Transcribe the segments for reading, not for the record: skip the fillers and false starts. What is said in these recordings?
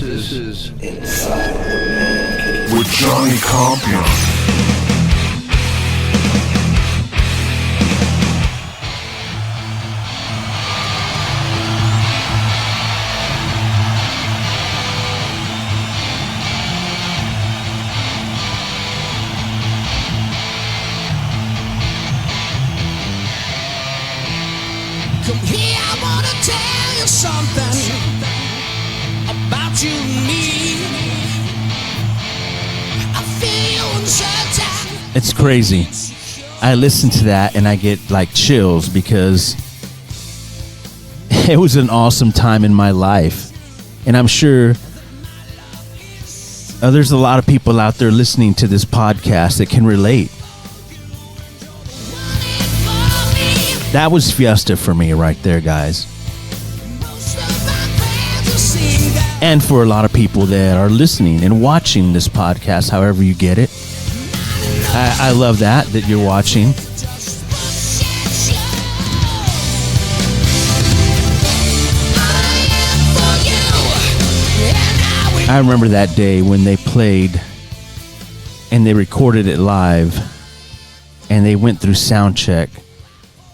is Inside with Johnny Compian. Come here, I wanna tell you something about you and me. I feel uncertain. It's crazy. I listen to that and I get like chills because it was an awesome time in my life. And I'm sure there's a lot of people out there listening to this podcast that can relate. That was Fiesta for me right there, guys. And for a lot of people that are listening and watching this podcast, however you get it. I love that you're watching. I remember that day when they played and they recorded it live and they went through sound check.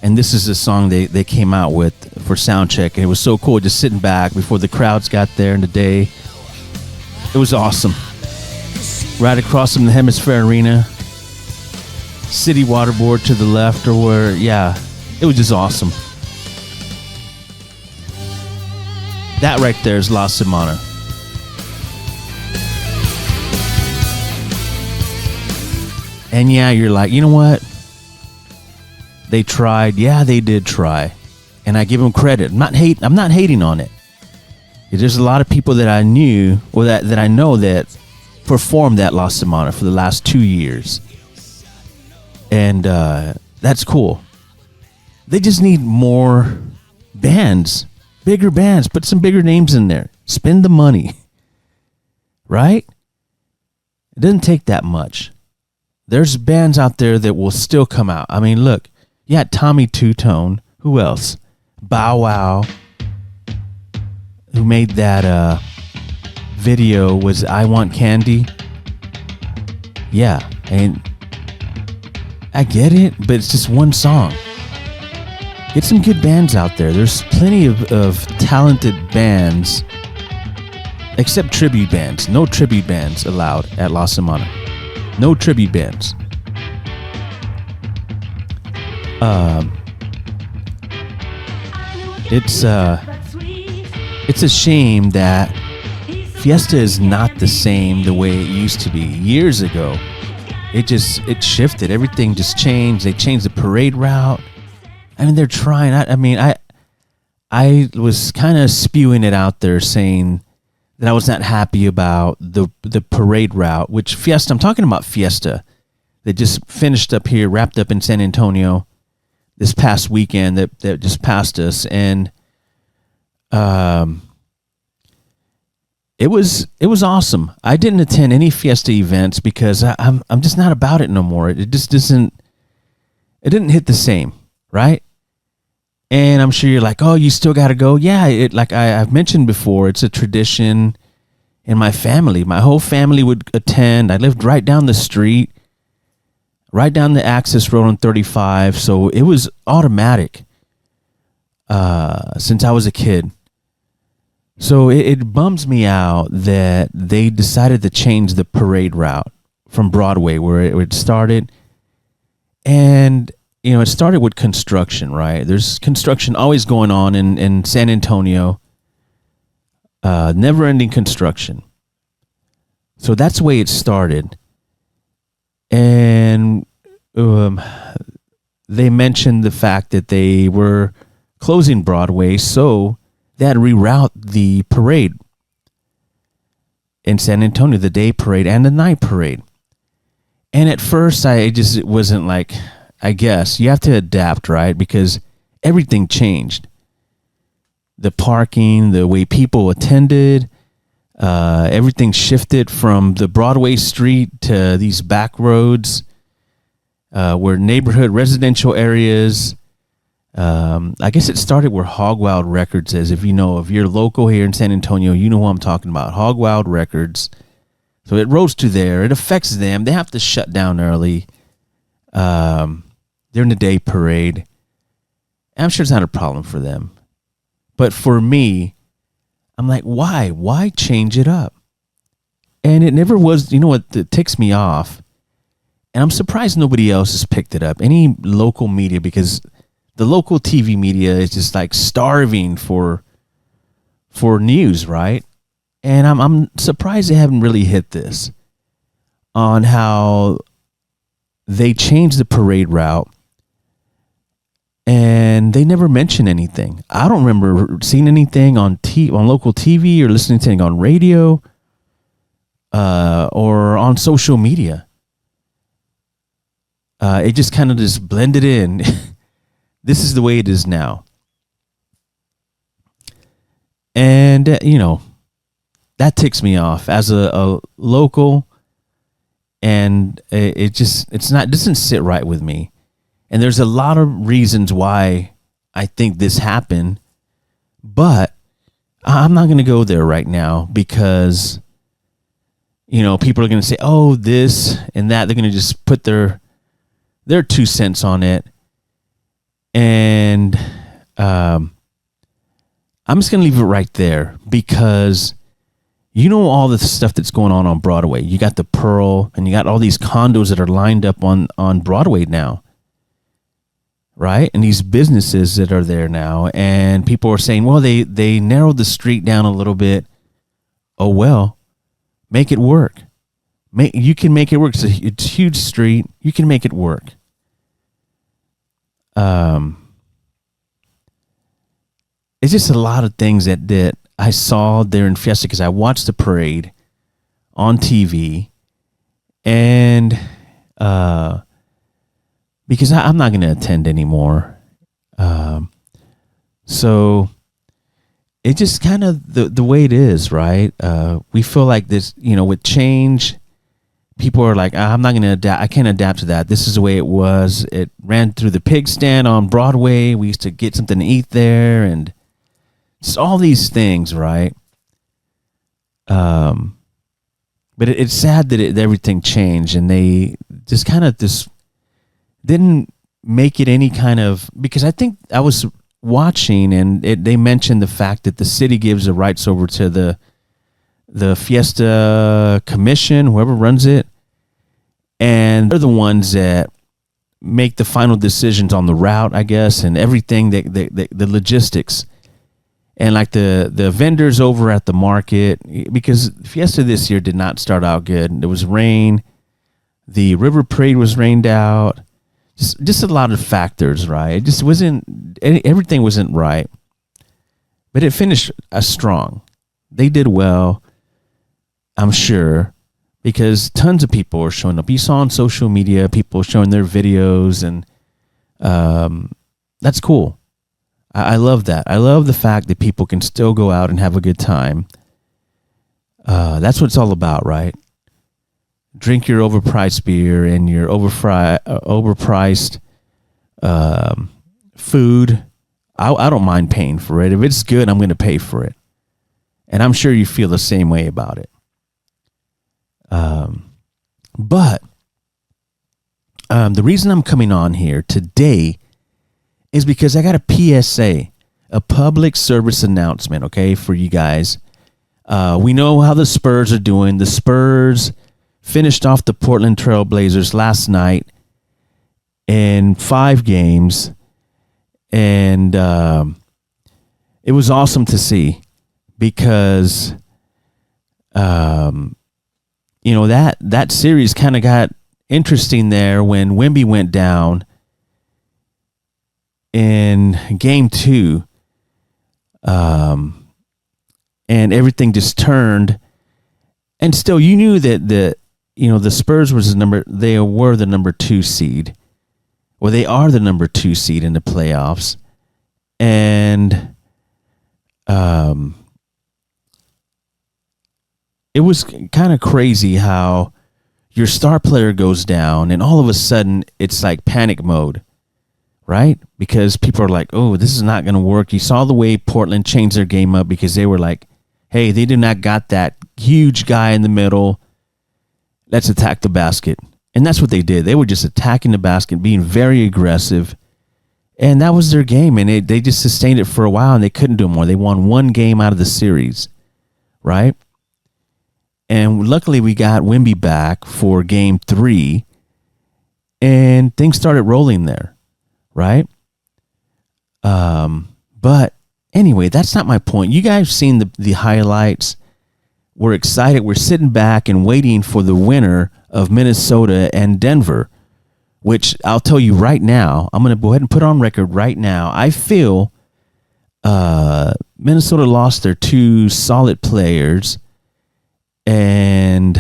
And this is the song they came out with for soundcheck. And it was so cool just sitting back before the crowds got there in the day. It was awesome. Right across from the Hemisphere Arena. City Waterboard to the left or where, yeah. It was just awesome. That right there is La Semana. And yeah, you're like, you know what? They tried. Yeah, they did try. And I give them credit. I'm not hating on it. There's a lot of people that I knew or that I know that performed that La Semana for the last 2 years. And that's cool. They just need more bands. Bigger bands. Put some bigger names in there. Spend the money. Right? It doesn't take that much. There's bands out there that will still come out. I mean, look. Yeah, Tommy Two-Tone. Who else? Bow Wow. Who made that video was I Want Candy. Yeah, and I get it, but it's just one song. Get some good bands out there. There's plenty of talented bands, except tribute bands. No tribute bands allowed at La Semana. No tribute bands. It's a shame that Fiesta is not the same the way it used to be years ago. It shifted. Everything just changed. They changed the parade route. I mean, they're trying. I was kind of spewing it out there saying that I was not happy about the parade route, which Fiesta, I'm talking about Fiesta, that just finished up here, wrapped up in San Antonio this past weekend that just passed us. And it was awesome. I didn't attend any Fiesta events because I'm just not about it no more. It just didn't hit the same, right? And I'm sure you're like, oh, you still got to go. Yeah, like I've mentioned before, it's a tradition in my family. My whole family would attend. I lived right down the street, right down the access road on 35. So it was automatic since I was a kid. So it bums me out that they decided to change the parade route from Broadway where it started. And, you know, it started with construction, right? There's construction always going on in San Antonio. Never-ending construction. So that's the way it started. And they mentioned the fact that they were closing Broadway, so they had to reroute the parade in San Antonio, the day parade and the night parade. And at first, it wasn't like, I guess, you have to adapt, right? Because everything changed. The parking, the way people attended, everything shifted from the Broadway street to these back roads where neighborhood residential areas. I guess it started where Hog Wild Records is. If you're local here in San Antonio, you know who I'm talking about. Hog Wild Records. So it rose to there. It affects them. They have to shut down early during the day parade. I'm sure it's not a problem for them. But for me, I'm like, why? Why change it up? And it never was, you know what, it ticks me off. And I'm surprised nobody else has picked it up. Any local media, because the local TV media is just like starving for news, right? And I'm surprised they haven't really hit this on how they changed the parade route and they never mention anything. I don't remember seeing anything on local TV or listening to anything on radio or on social media. It just kind of just blended in. This is the way it is now. And, that ticks me off as a local, and it doesn't sit right with me. And there's a lot of reasons why I think this happened, but I'm not going to go there right now because, people are going to say, oh, this and that. They're going to just put their 2 cents on it. And I'm just going to leave it right there because all the stuff that's going on Broadway. You got the Pearl and you got all these condos that are lined up on Broadway now. Right? And these businesses that are there now, and people are saying, well, they narrowed the street down a little bit. Oh, well, make it work. You can make it work. It's a huge street. You can make it work. It's just a lot of things that I saw there in Fiesta because I watched the parade on TV, and because I'm not going to attend anymore. So it's just kind of the way it is, right? We feel like this, with change, people are like, I'm not going to adapt. I can't adapt to that. This is the way it was. It ran through the pig stand on Broadway. We used to get something to eat there, and just all these things, right? But it's sad that everything changed, and they just kind of didn't make it any kind of, because I think I was watching and they mentioned the fact that the city gives the rights over to the Fiesta Commission, whoever runs it, and they're the ones that make the final decisions on the route, I guess, and everything, the logistics. And like the vendors over at the market, because Fiesta this year did not start out good. There was rain. The river parade was rained out. Just a lot of factors, right? It just everything wasn't right. But it finished strong. They did well, I'm sure, because tons of people were showing up. You saw on social media people showing their videos, and that's cool. I love that. I love the fact that people can still go out and have a good time. That's what it's all about, right? Drink your overpriced beer and your overpriced food. I don't mind paying for it. If it's good, I'm going to pay for it. And I'm sure you feel the same way about it. But the reason I'm coming on here today is because I got a PSA, a public service announcement, okay, for you guys. We know how the Spurs are doing. The Spurs finished off the Portland Trail Blazers last night in 5 games, and it was awesome to see because that series kind of got interesting there when Wemby went down in game 2, and everything just turned. And still, you knew that the Spurs they were the number 2 seed, or they are the number 2 seed in the playoffs, and it was kind of crazy how your star player goes down, and all of a sudden it's like panic mode. right? Because people are like, oh, this is not going to work. You saw the way Portland changed their game up because they were like, hey, they do not got that huge guy in the middle. Let's attack the basket. And that's what they did. They were just attacking the basket, being very aggressive. And that was their game. And they just sustained it for a while, and they couldn't do more. They won one game out of the series, right? And luckily we got Wemby back for game 3, and things started rolling there, right? But anyway, that's not my point. You guys seen the highlights. We're excited. We're sitting back and waiting for the winner of Minnesota and Denver, which I'll tell you right now, I'm going to go ahead and put on record right now. I feel Minnesota lost their 2 solid players, and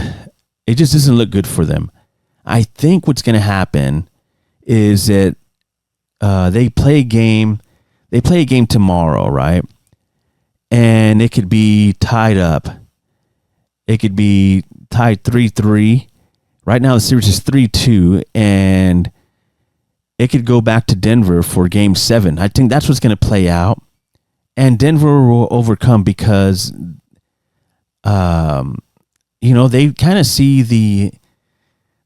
it just doesn't look good for them. I think what's going to happen is that they play a game tomorrow, right? And it could be tied up. It could be tied 3-3. Right now the series is 3-2, and it could go back to Denver for game 7. I think that's what's going to play out. And Denver will overcome because they kind of see the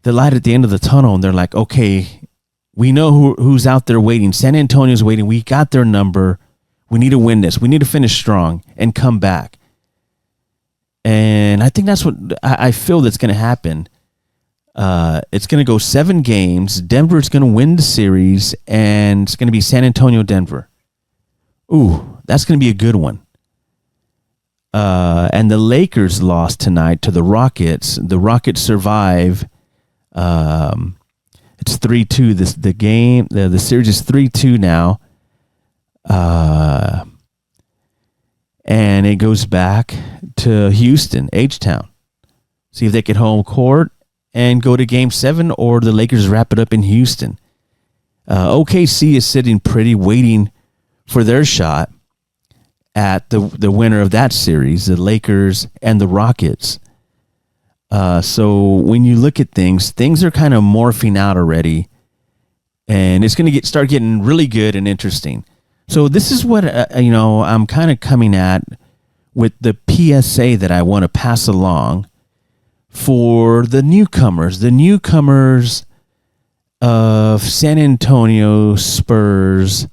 light at the end of the tunnel, and they're like, okay, we know who's out there waiting. San Antonio's waiting. We got their number. We need to win this. We need to finish strong and come back. And I think that's what I feel that's going to happen. It's going to go 7 games. Denver's going to win the series, and it's going to be San Antonio, Denver. Ooh, that's going to be a good one. And the Lakers lost tonight to the Rockets. The Rockets survive. It's 3-2. The series is 3-2 now. And it goes back to Houston, H-Town. See if they get home court and go to game 7, or the Lakers wrap it up in Houston. OKC is sitting pretty, waiting for their shot at the winner of that series, the Lakers and the Rockets. So when you look at things are kind of morphing out already, and it's going to start getting really good and interesting. So this is what I'm kind of coming at with the PSA that I want to pass along for the newcomers of San Antonio Spurs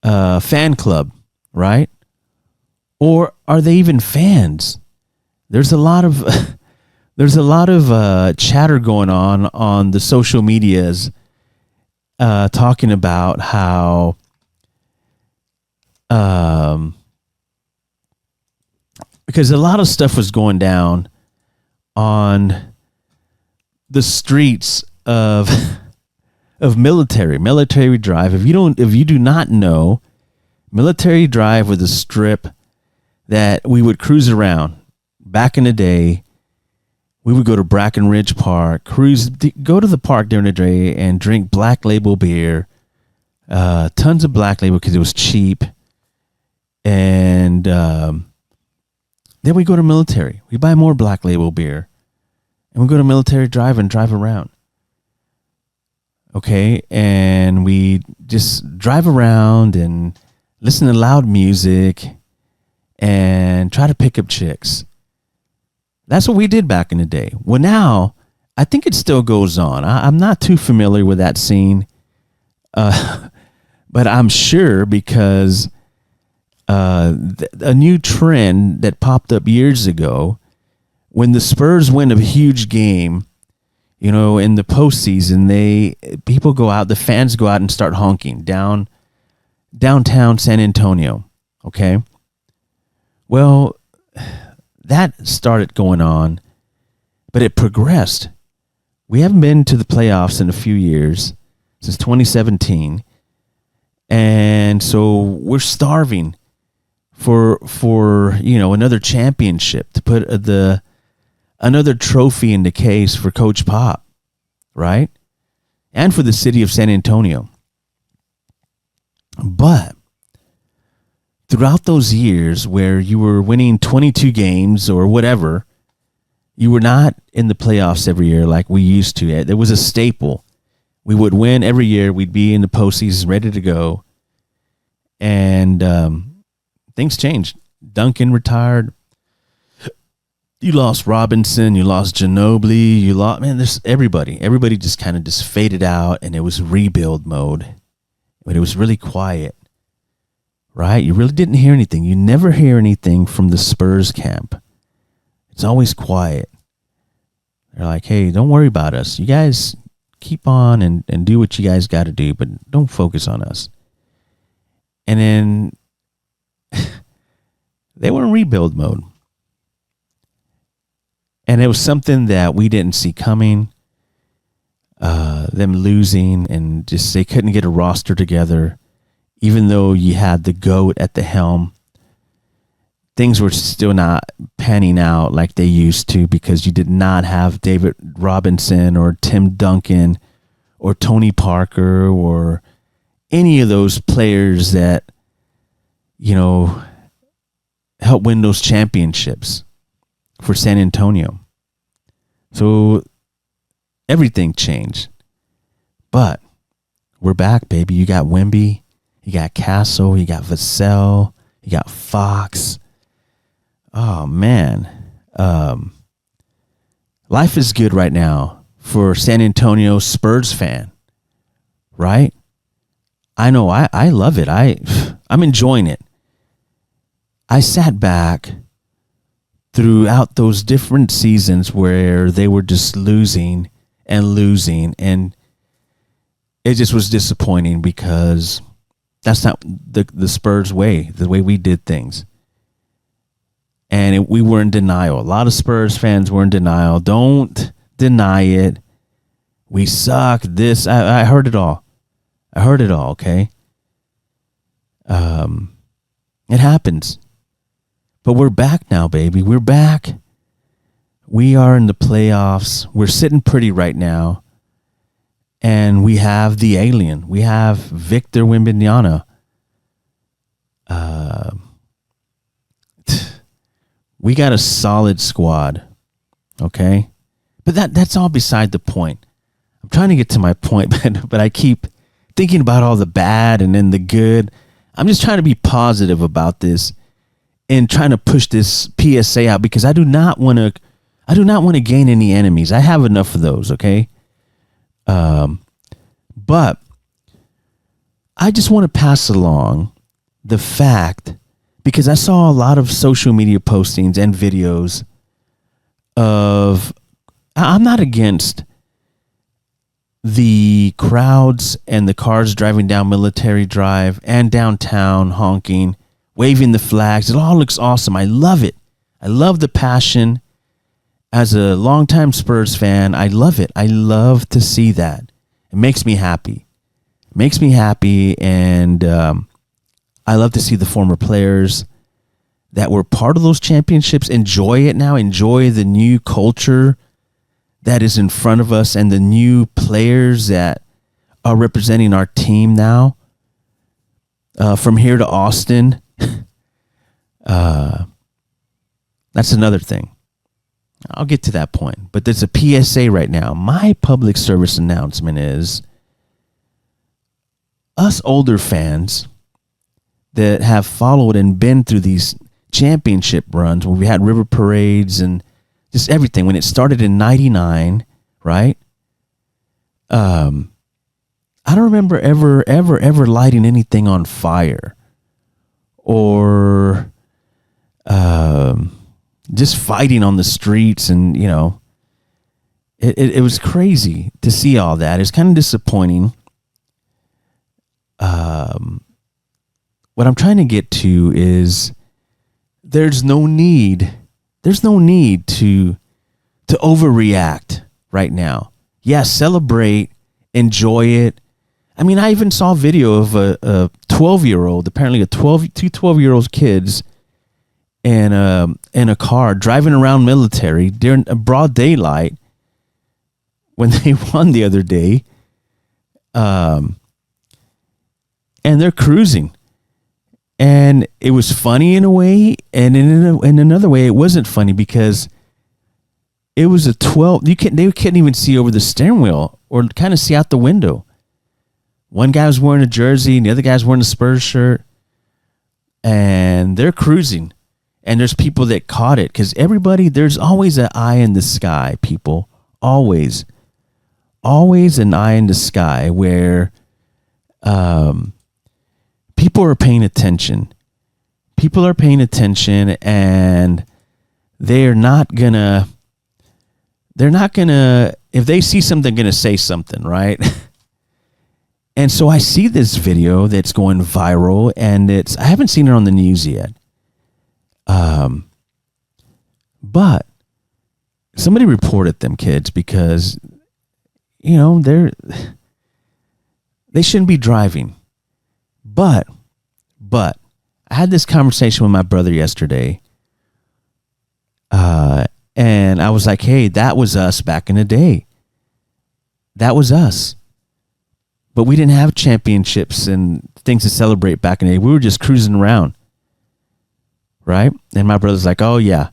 fan club, right? Or are they even fans? There's a lot of chatter going on the social medias talking about how because a lot of stuff was going down on the streets of Military Drive. If you do not know, Military Drive was a strip that we would cruise around back in the day. We would go to Brackenridge Park, go to the park during the day and drink Black Label beer, tons of Black Label because it was cheap. And then we go to Military. We buy more Black Label beer, and we go to Military Drive and drive around. Okay, and we just drive around and listen to loud music and try to pick up chicks. That's what we did back in the day. Well, now, I think it still goes on. I'm not too familiar with that scene, but I'm sure because a new trend that popped up years ago, when the Spurs win a huge game, in the postseason, the fans go out and start honking downtown San Antonio. Okay. Well, that started going on, but it progressed. We haven't been to the playoffs in a few years, since 2017. And so we're starving for another championship, to put another trophy in the case for Coach Pop, right? And for the city of San Antonio. But throughout those years where you were winning 22 games or whatever, you were not in the playoffs every year like we used to. There was a staple. We would win every year. We'd be in the postseason, ready to go. And things changed. Duncan retired. You lost Robinson. You lost Ginobili. You lost, man, there's everybody. Everybody just kind of just faded out, and it was rebuild mode. But it was really quiet, right? You really didn't hear anything. You never hear anything from the Spurs camp. It's always quiet. They're like, hey, don't worry about us. You guys keep on and do what you guys got to do, but don't focus on us. And then they were in rebuild mode. And it was something that we didn't see coming. Them losing, and just they couldn't get a roster together, even though you had the GOAT at the helm. Things were still not panning out like they used to, because you did not have David Robinson or Tim Duncan or Tony Parker or any of those players that, helped win those championships for San Antonio. So everything changed. But we're back, baby. You got Wemby, you got Castle, you got Vassell, you got Fox. Oh, man. Life is good right now for San Antonio Spurs fan, right? I know. I love it. I'm enjoying it. I sat back throughout those different seasons where they were just losing, and it just was disappointing, because that's not the Spurs way, the way we did things. And we were in denial. A lot of Spurs fans were in denial. Don't deny it. We suck. This, I heard it all. Okay? It happens. But we're back now, baby. We're back. We are in the playoffs. We're sitting pretty right now. And we have the alien. We have Victor Wembanyama. We got a solid squad. Okay? But that's all beside the point. I'm trying to get to my point, but I keep thinking about all the bad and then the good. I'm just trying to be positive about this and trying to push this PSA out, because I do not want to gain any enemies. I have enough of those, okay? But I just want to pass along the fact, because I saw a lot of social media postings and videos of, I'm not against the crowds and the cars driving down Military Drive and downtown honking, waving the flags. It all looks awesome. I love it. I love the passion. As a longtime Spurs fan, I love it. I love to see that. It makes me happy. And I love to see the former players that were part of those championships enjoy it now, enjoy the new culture that is in front of us and the new players that are representing our team now. From here to Austin, that's another thing. I'll get to that point. But there's a PSA right now. My public service announcement is, us older fans that have followed and been through these championship runs where we had river parades and just everything, when it started in 99, right? I don't remember ever lighting anything on fire or just fighting on the streets, and it was crazy to see all that. It's kind of disappointing. What I'm trying to get to is there's no need to overreact right now. Yeah, celebrate, enjoy it. I mean, I even saw a video of a 12-year-old, apparently two 12-year-old kids in a car driving around Military during a broad daylight when they won the other day. And they're cruising. And it was funny in a way, and in another way, it wasn't funny, because It was a 12. They couldn't even see over the steering wheel or kind of see out the window. One guy was wearing a jersey and the other guy's wearing a Spurs shirt. And they're cruising. And there's people that caught it. Because there's always an eye in the sky, people. Always. Always an eye in the sky where people are paying attention. People are paying attention, and they're not gonna, if they see something, gonna say something, right? And so I see this video that's going viral, and I haven't seen it on the news yet. But somebody reported them kids because, they shouldn't be driving. But I had this conversation with my brother yesterday. And I was like, hey, that was us back in the day. That was us. But we didn't have championships and things to celebrate back in the day. We were just cruising around. Right? And my brother's like, oh, yeah.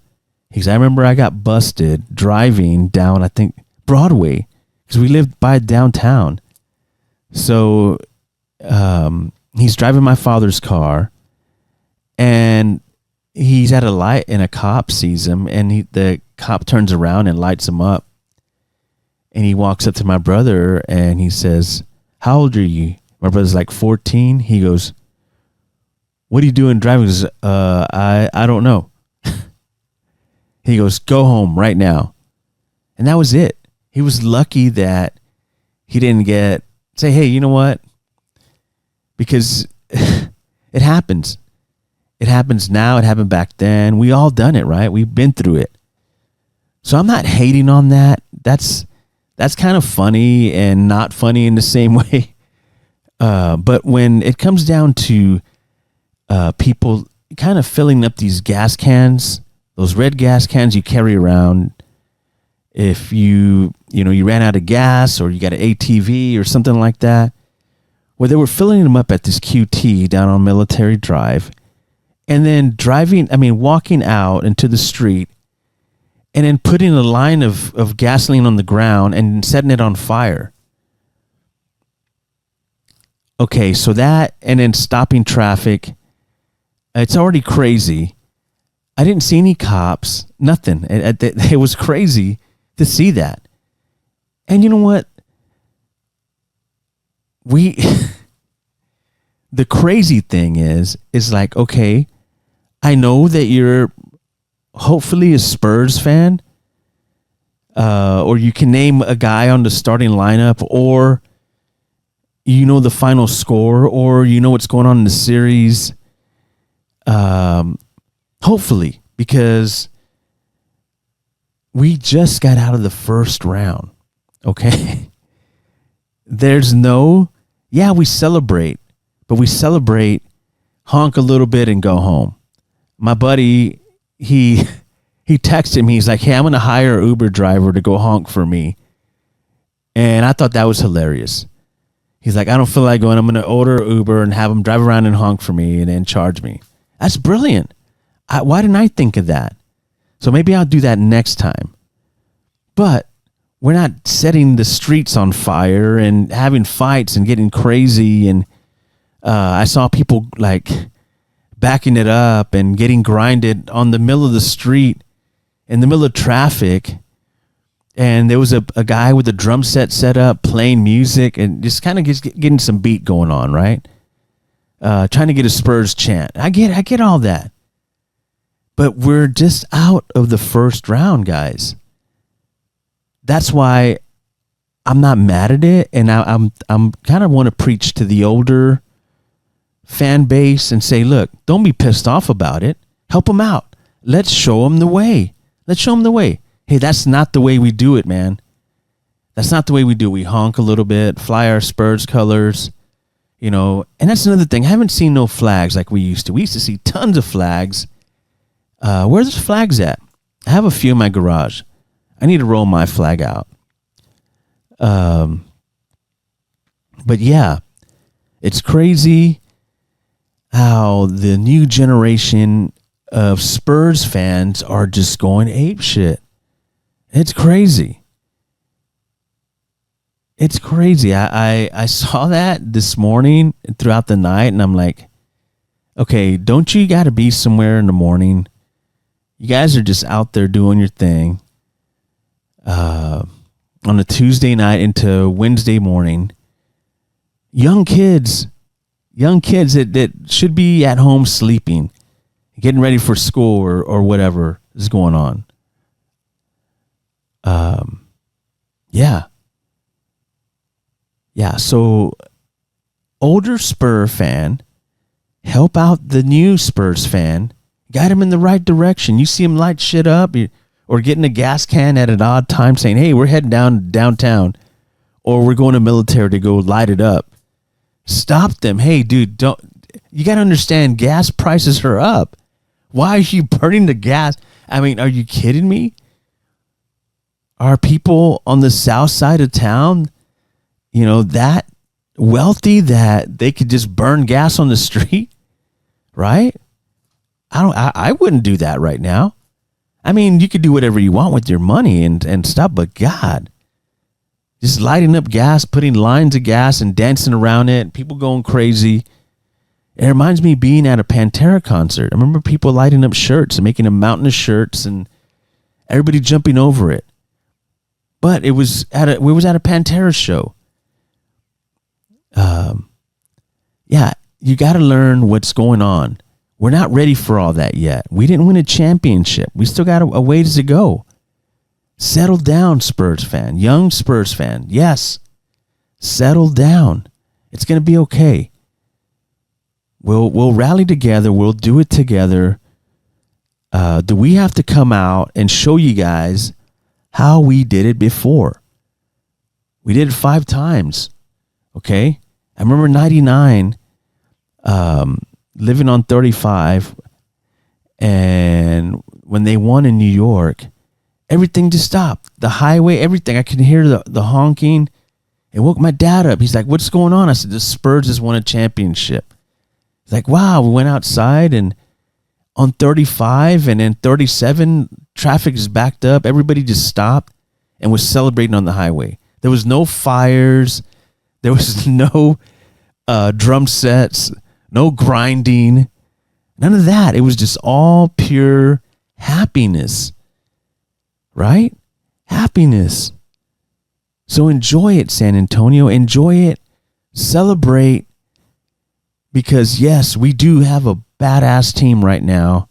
He said, I remember I got busted driving down, I think, Broadway. Because we lived by downtown. So he's driving my father's car. And he's at a light and a cop sees him. And the cop turns around and lights him up. And he walks up to my brother and he says, how old are you? My brother's like 14. He goes, what are you doing driving? He goes, I don't know. He goes, go home right now. And that was it. He was lucky that he didn't say, hey, you know what? Because it happens. It happens now. It happened back then. We all done it, right? We've been through it. So I'm not hating on that. That's kind of funny and not funny in the same way. But when it comes down to people kind of filling up these gas cans, those red gas cans you carry around, if you ran out of gas or you got an ATV or something like that, where they were filling them up at this QT down on Military Drive, and then walking out into the street and then putting a line of gasoline on the ground and setting it on fire. Okay, so that, and then stopping traffic. It's already crazy. I didn't see any cops, nothing. It was crazy to see that. And you know what? The crazy thing is like, okay, I know that you're hopefully a Spurs fan, or you can name a guy on the starting lineup, or the final score, or what's going on in the series. Hopefully, because we just got out of the first round. Okay. We celebrate, but we celebrate, honk a little bit and go home. My buddy, he texted me. He's like, hey, I'm going to hire an Uber driver to go honk for me. And I thought that was hilarious. He's like, I don't feel like going. I'm going to order an Uber and have him drive around and honk for me and then charge me. That's brilliant. Why didn't I think of that? So maybe I'll do that next time. But we're not setting the streets on fire and having fights and getting crazy. And I saw people like backing it up and getting grinded on the middle of the street in the middle of traffic. And there was a guy with a drum set up playing music and just kind of getting some beat going on, right? Trying to get a Spurs chant. I get all that. But we're just out of the first round, guys. That's why I'm not mad at it, and I'm kind of want to preach to the older fan base and say, look, don't be pissed off about it. Help them out. Let's show them the way. Hey, that's not the way we do it, man. That's not the way we do it. We honk a little bit, fly our Spurs colors, and that's another thing. I haven't seen no flags like we used to. We used to see tons of flags. Where's the flags at? I have a few in my garage. I need to roll my flag out. But yeah, it's crazy how the new generation of Spurs fans are just going ape shit. It's crazy. It's crazy. I saw that this morning throughout the night, and I'm like, okay, don't you got to be somewhere in the morning? You guys are just out there doing your thing on a Tuesday night into Wednesday morning. Young kids that should be at home sleeping, getting ready for school or whatever is going on. Yeah. So older Spur fan, help out the new Spurs fan, guide him in the right direction. You see him light shit up or getting a gas can at an odd time saying, hey, we're heading downtown or we're going to military to go light it up. Stop them. Hey, dude, you got to understand gas prices are up. Why are you burning the gas? I mean, are you kidding me? Are people on the south side of town, that wealthy that they could just burn gas on the street? Right? I wouldn't do that right now. I mean, you could do whatever you want with your money and stuff, but God, just lighting up gas, putting lines of gas and dancing around it, people going crazy. It reminds me of being at a Pantera concert. I remember people lighting up shirts and making a mountain of shirts and everybody jumping over it. But we was at a Pantera show. You got to learn what's going on. We're not ready for all that yet. We didn't win a championship. We still got a ways to go. Settle down, Spurs fan. Young Spurs fan. Yes. Settle down. It's going to be okay. We'll rally together. We'll do it together. Do we have to come out and show you guys how we did it before? We did it 5 times. Okay? I remember 99, living on 35, and when they won in New York, everything just stopped. The highway, everything. I could hear the honking. It woke my dad up. He's like, what's going on? I said, the Spurs just won a championship. He's like, wow. We went outside, and on 35 and then 37, traffic is backed up. Everybody just stopped and was celebrating on the highway. There was no fires. There was no drum sets, no grinding, none of that. It was just all pure happiness, right? Happiness. So enjoy it, San Antonio. Enjoy it. Celebrate. Because, yes, we do have a badass team right now.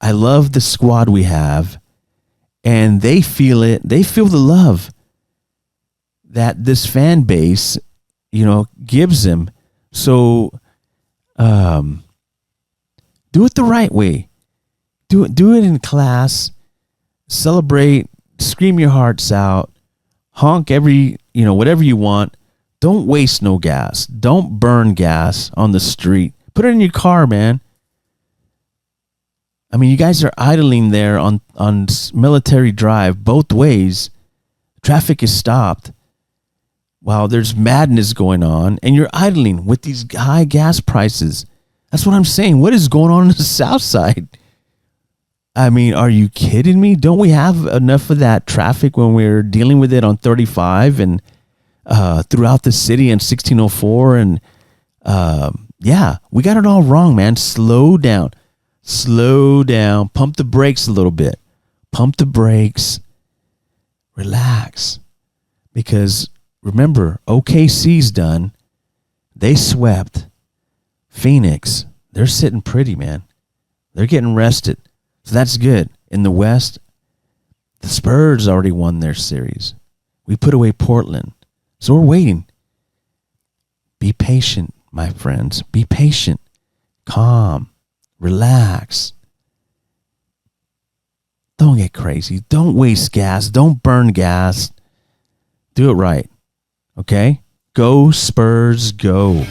I love the squad we have. And they feel it. They feel the love that this fan base, gives them. So do it the right way. Do it in class. Celebrate. Scream your hearts out. Honk whatever you want. Don't waste no gas. Don't burn gas on the street. Put it in your car, man. I mean, you guys are idling there on Military Drive both ways. Traffic is stopped while there's madness going on, and you're idling with these high gas prices. That's what I'm saying. What is going on the south side? I mean, are you kidding me? Don't we have enough of that traffic when we're dealing with it on 35 and throughout the city in 1604? And we got it all wrong, man. Slow down. Pump the brakes a little bit. Pump the brakes. Relax. Because remember, OKC's done. They swept. Phoenix, they're sitting pretty, man. They're getting rested. So that's good. In the West, the Spurs already won their series. We put away Portland. So we're waiting. Be patient, my friends. Be patient. Calm. Relax. Don't get crazy. Don't waste gas. Don't burn gas. Do it right. Okay? Go Spurs, go.